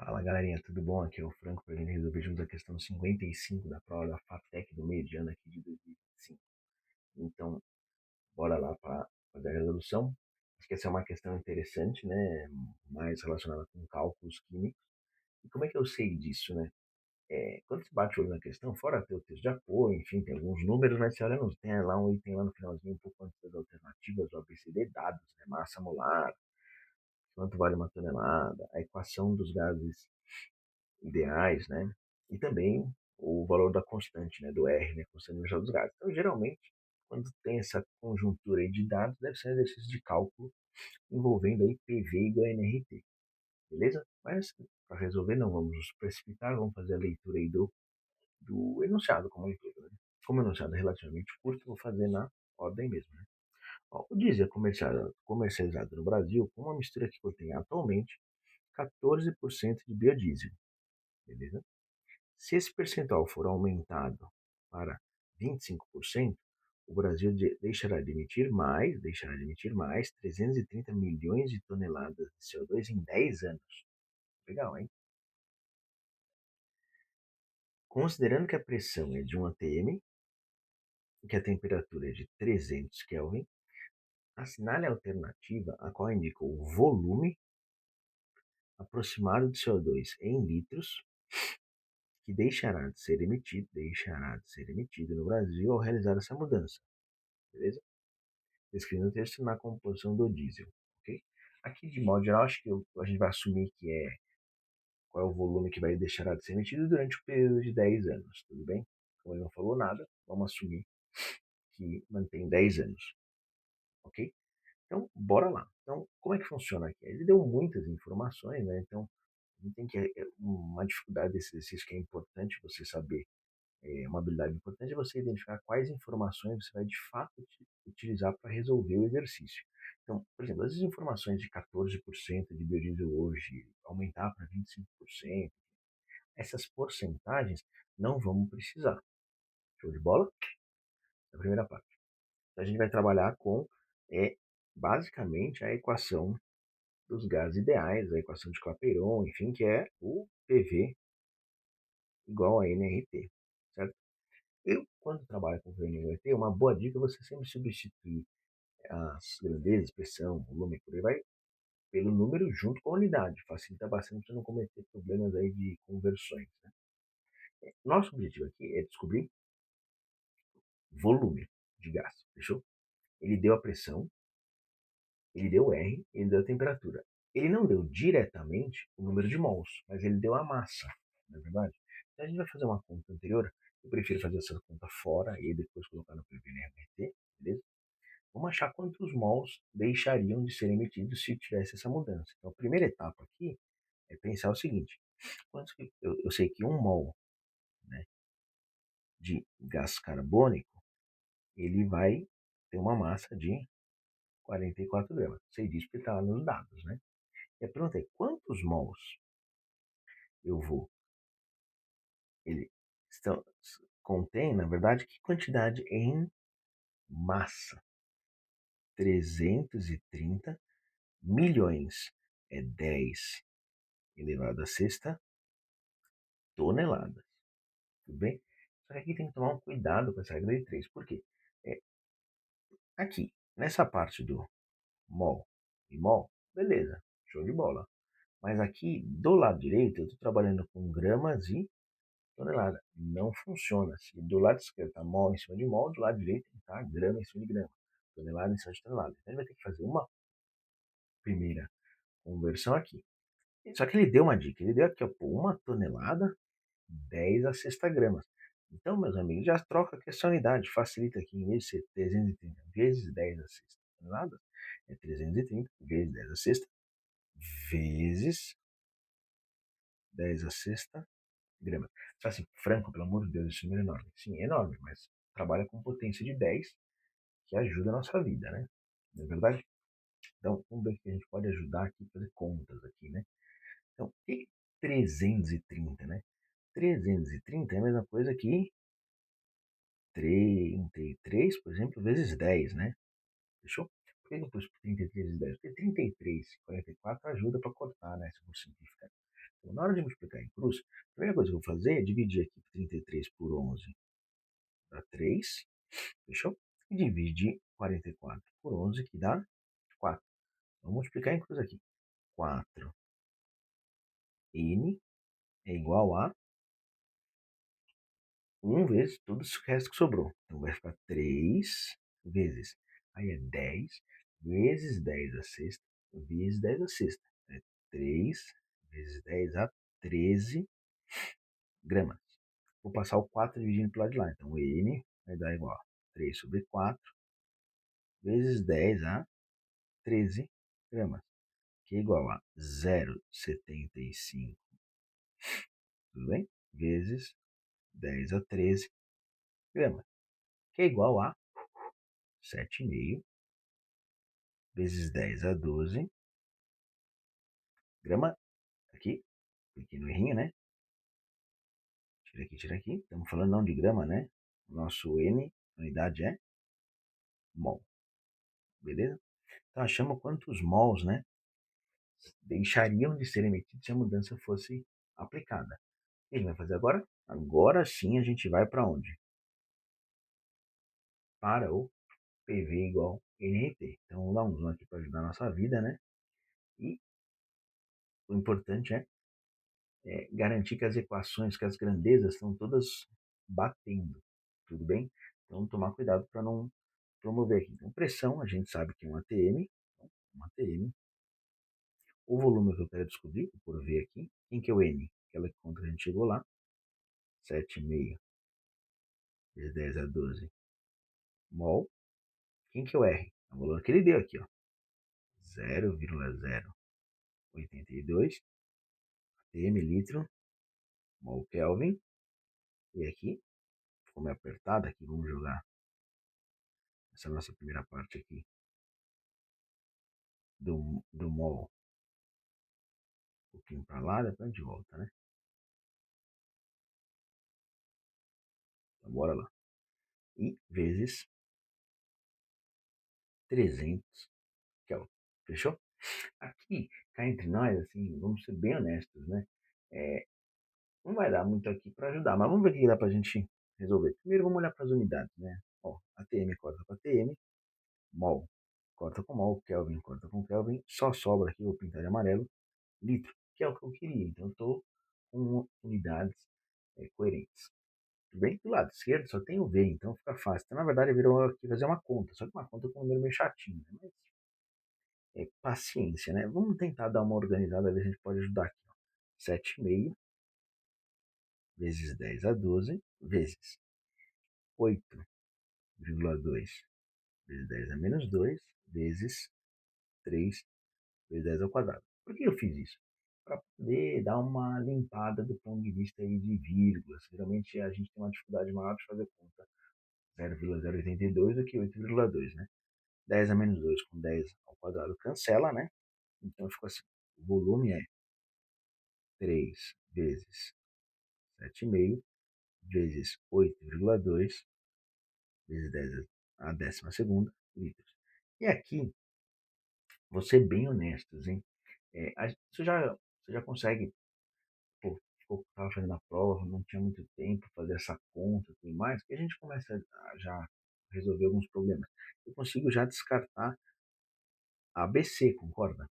Fala galerinha, tudo bom? Aqui é o Franco para a gente resolver juntos a questão 55 da prova da FATEC do meio de ano aqui de 2025. Então, bora lá para fazer a resolução. Acho que essa é uma questão interessante, né? Mais relacionada com cálculos químicos. E como é que eu sei disso, né? Quando você bate o olho na questão, fora ter o texto de apoio, enfim, tem alguns números, mas você olha, tem lá um item lá no finalzinho, um pouco antes das alternativas, o ABCD, dados, né? Massa molar, quanto vale uma tonelada, a equação dos gases ideais, né? E também o valor da constante, né? Do R, né? Constante universal dos gases. Então, geralmente, quando tem essa conjuntura aí de dados, deve ser um exercício de cálculo envolvendo aí PV igual a NRT, beleza? Mas, para resolver, não vamos nos precipitar, vamos fazer a leitura aí do enunciado como um todo, né? Como o enunciado é relativamente curto, vou fazer na ordem mesmo, né? Ó, o diesel é comercializado no Brasil com uma mistura que contém atualmente 14% de biodiesel, beleza? Se esse percentual for aumentado para 25%, o Brasil deixará de emitir mais 330 milhões de toneladas de CO2 em 10 anos. Legal, hein? Considerando que a pressão é de 1 atm e que a temperatura é de 300 Kelvin, assinale a alternativa a qual indica o volume aproximado de CO2 em litros que deixará de ser emitido no Brasil ao realizar essa mudança, beleza? Descrevendo o texto na composição do diesel, ok? Aqui, de modo geral, acho que a gente vai assumir que qual é o volume que vai deixar de ser emitido durante o período de 10 anos, tudo bem? Como ele não falou nada, vamos assumir que mantém 10 anos, ok? Então, bora lá. Então, como é que funciona aqui? Ele deu muitas informações, né? Então, a gente tem que uma dificuldade desse exercício que é importante você saber, uma habilidade importante é você identificar quais informações você vai de fato utilizar para resolver o exercício. Então, por exemplo, essas informações de 14% de biodiesel hoje, aumentar para 25%, essas porcentagens não vamos precisar. Show de bola? É a primeira parte. Então, a gente vai trabalhar com, é, basicamente, a equação dos gases ideais, a equação de Clapeyron, enfim, que é o PV igual a nRT, certo? Eu, quando trabalho com VNRT, uma boa dica é você sempre substituir as grandezas, pressão, volume, por aí vai, pelo número junto com a unidade. Facilita bastante para não cometer problemas aí de conversões, né? Nosso objetivo aqui é descobrir volume de gás, fechou? Ele deu a pressão, ele deu o R, ele deu a temperatura. Ele não deu diretamente o número de mols, mas ele deu a massa, não é verdade? Então a gente vai fazer uma conta anterior. Eu prefiro fazer essa conta fora e depois colocar no PVNRT, beleza? Vamos achar quantos mols deixariam de ser emitidos se tivesse essa mudança. Então, a primeira etapa aqui é pensar o seguinte: eu sei que 1 mol, né, de gás carbônico ele vai ter uma massa de 44 gramas. Sei disso porque está lá nos dados, né? E a pergunta é: quantos mols eu vou? Ele estão, contém, na verdade, que quantidade em massa? 330 milhões é 10 elevado a sexta toneladas, tudo bem? Só que aqui tem que tomar um cuidado com essa regra de 3. Por quê? É, aqui, nessa parte do mol e mol, beleza, show de bola. Mas aqui, do lado direito, eu estou trabalhando com gramas e tonelada. Não funciona. Se do lado esquerdo está mol em cima de mol, do lado direito está grama em cima de grama. Tonelada em cima de tonelada. Então, ele vai ter que fazer uma primeira conversão aqui. Só que ele deu uma dica. Ele deu aqui, ó, pô, 1 tonelada 10 a sexta gramas. Então, meus amigos, já troca aqui essa unidade. Facilita aqui, em vez de ser 330 vezes 10 a sexta tonelada, é 330 vezes 10 a sexta vezes 10 a sexta gramas. Só assim, Franco, pelo amor de Deus, esse número é enorme. Sim, é enorme, mas trabalha com potência de 10, que ajuda a nossa vida, né? Não é verdade? Então, vamos ver o que a gente pode ajudar aqui, fazer contas aqui, né? Então, o que 330, né? 330 é a mesma coisa que 33, por exemplo, vezes 10, né? Fechou? Por que eu pus 33 vezes 10? Porque 33 e 44 ajuda para cortar, né? Se for simplificar. Então, na hora de multiplicar em cruz, a primeira coisa que eu vou fazer é dividir aqui 33 por 11 dá 3, fechou? E dividir 44 por 11 que dá 4. Vamos multiplicar em cruz aqui. 4n é igual a 1 vezes tudo isso que resto que sobrou. Então vai ficar 3 vezes. Aí é 10 vezes 10 a sexta vezes 10 a sexta. É 3 vezes 10 a 13 gramas. Vou passar o 4 dividindo para o lado de lá. Então N vai dar igual a 3 sobre 4 vezes 10 a 13 gramas, que é igual a 0,75, tudo bem? Vezes 10 a 13 gramas, que é igual a 7,5 vezes 10 a 12 gramas. Aqui, pequeno errinho, né? Tira aqui, tira aqui. Estamos falando não de grama, né? Nosso N, unidade é mol. Beleza? Então achamos quantos mols, né? Deixariam de ser emitidos se a mudança fosse aplicada. O que a gente vai fazer agora? Agora sim a gente vai para onde? Para o PV igual NRT. Então vamos dar um zoom aqui para ajudar a nossa vida, né? E o importante é garantir que as equações, que as grandezas estão todas batendo, tudo bem? Então tomar cuidado para não promover aqui. Então pressão, a gente sabe que é um ATM, um ATM. O volume que eu quero descobrir, por ver aqui, quem que é o N? Aquela conta que a gente chegou lá, 7,5 vezes 10 a 12 mol. Quem que é o R? É o valor que ele deu aqui, ó. 0,082 atm litro mol Kelvin. E aqui, ficou meio apertado aqui, vamos jogar essa nossa primeira parte aqui do mol um pouquinho para lá, depois a gente volta, né? Então bora lá. E vezes 300 Kelvin. Fechou? Aqui, cá entre nós, assim, vamos ser bem honestos, né? É, não vai dar muito aqui para ajudar, mas vamos ver o que dá para a gente resolver. Primeiro vamos olhar para as unidades, né? Ó, ATM corta com ATM, mol corta com mol, Kelvin corta com Kelvin, só sobra aqui, vou pintar de amarelo, litro, que é o que eu queria. Então eu estou com unidades coerentes. Tudo bem? Do lado esquerdo só tem o V, então fica fácil. Então, na verdade, virou aqui fazer uma conta, só que uma conta com um número meio chatinho, né? Mas paciência, né? Vamos tentar dar uma organizada, ver se a gente pode ajudar aqui. 7,5 vezes 10 a 12 vezes 8,2 vezes 10 a menos 2 vezes 3 vezes 10 ao quadrado. Por que eu fiz isso? Para poder dar uma limpada do ponto de vista aí de vírgulas. Geralmente a gente tem uma dificuldade maior de fazer conta 0,082 do que 8,2, né? 10 a menos 2 com 10 ao quadrado cancela, né? Então ficou assim. O volume é 3 vezes 7,5 vezes 8,2 vezes 10 a décima segunda litros. E aqui, vou ser bem honestos, hein? Você já consegue, pô, estava fazendo a prova, não tinha muito tempo para fazer essa conta e tudo mais, que a gente começa a já resolver alguns problemas. Eu consigo já descartar a ABC, concorda?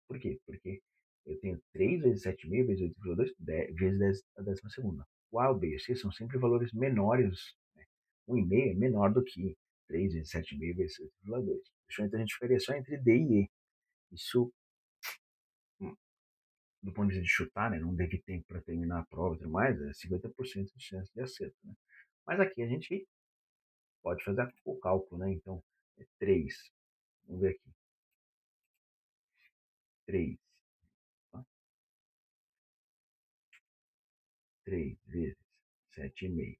Por quê? Porque eu tenho 3 vezes 7,5 vezes 8,2 vezes 10 a décima segunda. O A e o B e o C são sempre valores menores, né? 1,5 é menor do que 3 vezes 7,5 vezes 8,2. Fechou? Então a gente ficaria só entre D e E. Isso, hum, do ponto de vista de chutar, né? Não teve tempo para terminar a prova e tudo mais, é 50% de chance de acerto, né? Mas aqui a gente pode fazer o cálculo, né? Então, é 3. Vamos ver aqui. 3. Tá? 3 vezes 7,5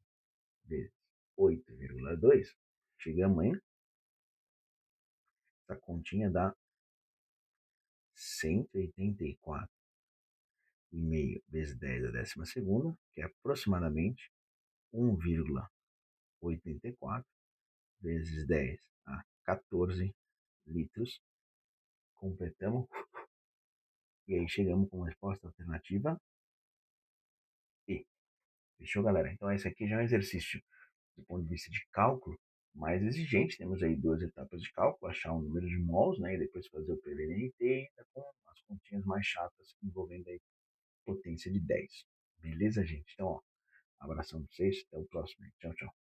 vezes 8,2, chegamos em, essa continha dá 184,5 vezes 10 a décima segunda, que é aproximadamente 1,84 vezes 10 a 14 litros. Completamos E aí chegamos com a resposta alternativa E. Fechou, galera? Então esse aqui já é um exercício do ponto de vista de cálculo mais exigente. Temos aí duas etapas de cálculo, achar um número de mols, né, e depois fazer o PVNT, e ainda com as continhas mais chatas envolvendo aí potência de 10. Beleza, gente? Então, ó, abração pra vocês, até o próximo. Tchau, tchau.